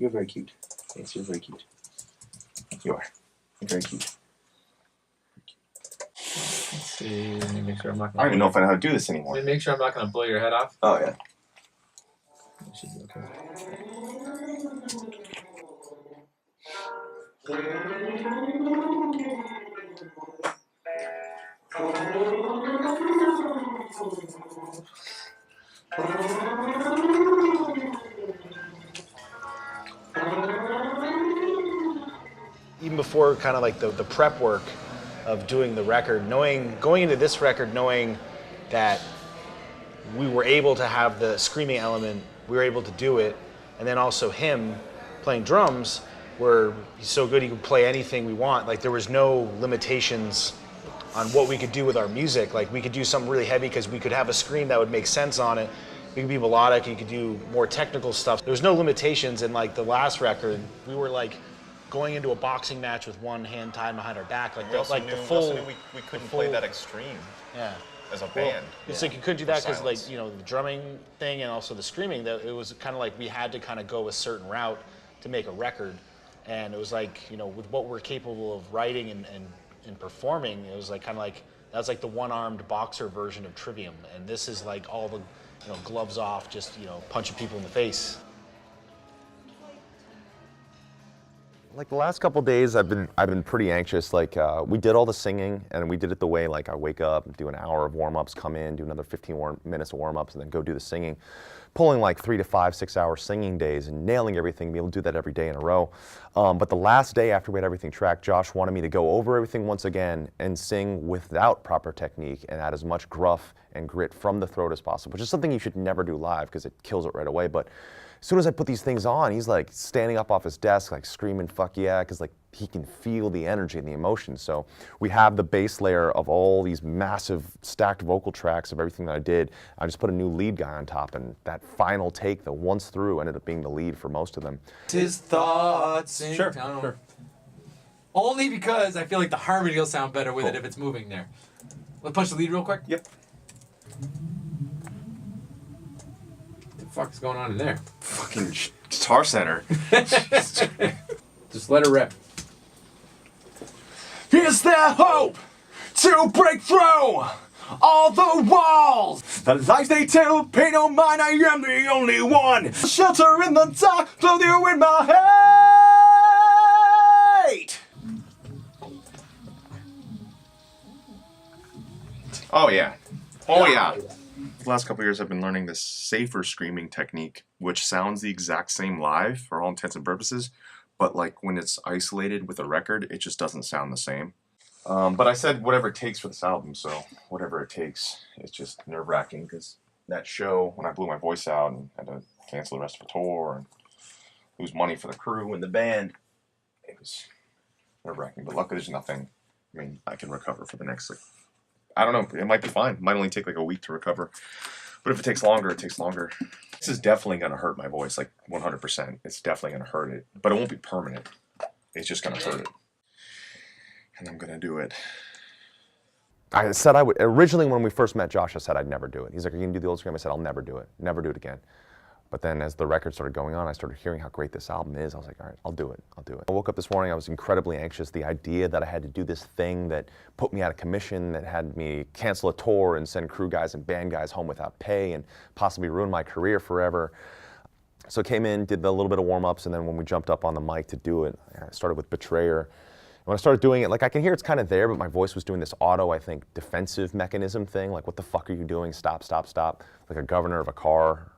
You're very cute. Yes, you're very cute. You are. You're very cute. Let's see. Let me make sure I'm not. I don't even know if I know how to do this anymore. Let me make sure I'm not going to blow your head off. Oh yeah. It should be okay. Even before kind of like the prep work of doing the record, going into this record knowing that we were able to have the screaming element, we were able to do it, and then also him playing drums, where he's so good he could play anything we want. Like there was no limitations on what we could do with our music. Like we could do something really heavy because we could have a scream that would make sense on it. We could be melodic, you could do more technical stuff. There was no limitations in like the last record. We were like going into a boxing match with one hand tied behind our back. Like, the full... We couldn't play that extreme. Yeah. As a band. It's like you couldn't do that because like, you know, the drumming thing and also the screaming, that it was kind of like we had to kind of go a certain route to make a record. And it was like, you know, with what we're capable of writing and performing, it was like kind of like, that was like the one-armed boxer version of Trivium. And this is like all the, you know, gloves off, just, you know, punching people in the face. Like the last couple days, I've been pretty anxious. Like we did all the singing, and we did it the way like I wake up, do an hour of warm-ups, come in, do another 15 minutes of warm-ups, and then go do the singing. Pulling like 3 to 5, 6 hour singing days and nailing everything, be able to do that every day in a row. But the last day after we had everything tracked, Josh wanted me to go over everything once again and sing without proper technique and add as much gruff and grit from the throat as possible, which is something you should never do live because it kills it right away. But as soon as I put these things on, he's like standing up off his desk, like screaming, fuck yeah, because like he can feel the energy and the emotion. So we have the base layer of all these massive stacked vocal tracks of everything that I did. I just put a new lead guy on top, and that final take, the once through, ended up being the lead for most of them. His thoughts. Sure. Only because I feel like the harmony will sound better with it if it's moving there. Let's punch the lead real quick. Yep. What the fuck is going on in there? Fucking Guitar Center. Just let her rip. Is there hope to break through all the walls? The lies they tell, pay no mind, I am the only one. Shelter in the dark, clothe you in my hate. Oh yeah. Oh yeah. The last couple of years I've been learning this safer screaming technique, which sounds the exact same live for all intents and purposes, but like when it's isolated with a record, it just doesn't sound the same. But I said whatever it takes for this album, so whatever it takes. It's just nerve-wracking because that show, when I blew my voice out and had to cancel the rest of the tour and lose money for the crew and the band, it was nerve-wracking. But luckily there's nothing. I mean, I can recover for the next, like, I don't know, it might be fine. It might only take like a week to recover. But if it takes longer, it takes longer. This is definitely going to hurt my voice, like 100%. It's definitely going to hurt it. But it won't be permanent. It's just going to hurt it. And I'm going to do it. I said I would, originally when we first met Josh, I said I'd never do it. He's like, are you going to do the old scream? I said, I'll never do it. Never do it again. But then as the record started going on, I started hearing how great this album is. I was like, all right, I'll do it, I'll do it. I woke up this morning, I was incredibly anxious. The idea that I had to do this thing that put me out of commission, that had me cancel a tour and send crew guys and band guys home without pay and possibly ruin my career forever. So I came in, did the little bit of warm-ups, and then when we jumped up on the mic to do it, I started with Betrayer. When I started doing it, like I can hear it's kind of there, but my voice was doing this auto, I think, defensive mechanism thing, like what the fuck are you doing? Stop, stop, stop, like a governor of a car.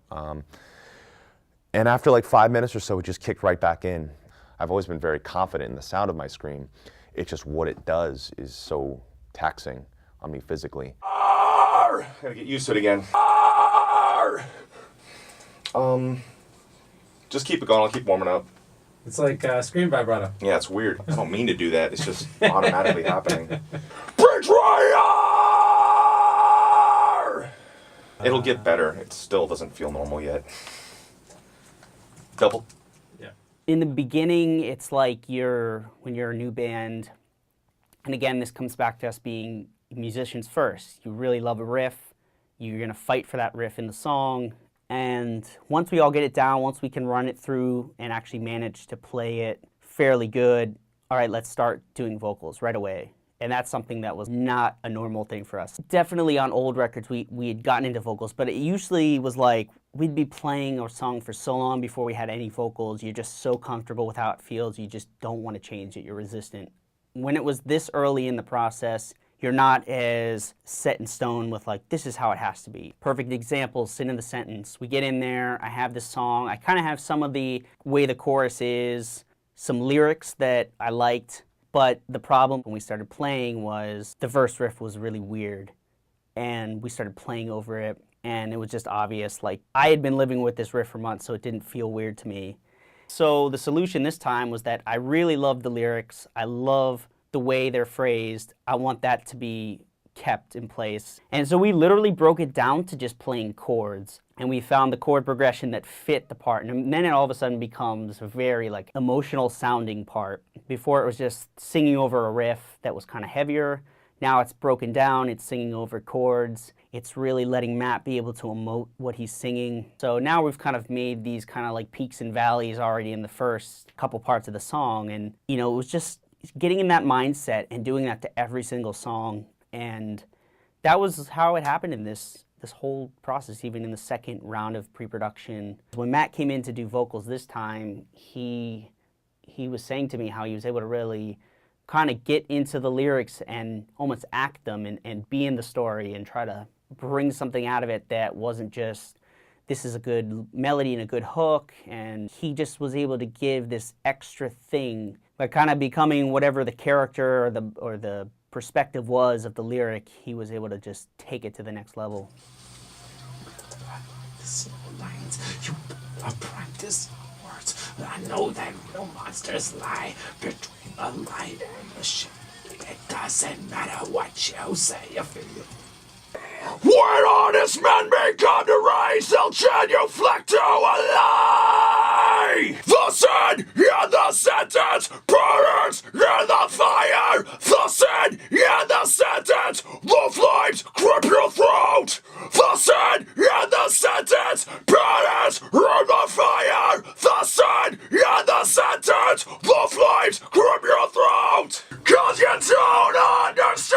And after like 5 minutes or so, it just kicked right back in. I've always been very confident in the sound of my scream. It's just what it does is so taxing on me physically. Arr! Gotta get used to it again. Arr! Just keep it going, I'll keep warming up. It's like scream vibrato. Yeah, it's weird. I don't mean to do that, it's just automatically happening. Betrayer! It'll get better, it still doesn't feel normal yet. Double. Yeah. In the beginning, it's like when you're a new band, and again, this comes back to us being musicians first. You really love a riff, you're gonna fight for that riff in the song, And once we all get it down, once we can run it through and actually manage to play it fairly good, all right, let's start doing vocals right away. And that's something that was not a normal thing for us. Definitely on old records, we had gotten into vocals, but it usually was like we'd be playing a song for so long before we had any vocals. You're just so comfortable with how it feels, you just don't want to change it. You're resistant. When it was this early in the process, you're not as set in stone with like, this is how it has to be. Perfect example, Sin in the Sentence. We get in there, I have this song, I kind of have some of the way the chorus is, some lyrics that I liked, but the problem when we started playing was the verse riff was really weird. And we started playing over it, and it was just obvious, like I had been living with this riff for months, so it didn't feel weird to me. So the solution this time was that I really love the lyrics, I love the way they're phrased, I want that to be kept in place. And so we literally broke it down to just playing chords, and we found the chord progression that fit the part, and then it all of a sudden becomes a very like emotional sounding part. Before it was just singing over a riff that was kind of heavier. Now it's broken down, it's singing over chords, it's really letting Matt be able to emote what he's singing. So now we've kind of made these kind of like peaks and valleys already in the first couple parts of the song, and you know, it was just getting in that mindset and doing that to every single song. And that was how it happened in this whole process, even in the second round of pre-production. When Matt came in to do vocals this time, he was saying to me how he was able to really kind of get into the lyrics and almost act them and be in the story and try to bring something out of it that wasn't just, this is a good melody and a good hook, and he just was able to give this extra thing by kind of becoming whatever the character or the perspective was of the lyric. He was able to just take it to the next level. Lines, you practice words. I know that real monsters lie between the light and the shade. It doesn't matter what you say, you feel. When honest men become to rise, they'll genuflect to a lie. The sin in the sentence burns in the fire. The sin in the sentence, the flames grip your throat. The sin in the sentence burns in the fire. The sin in the sentence, the flames grip your throat. 'Cause you don't understand.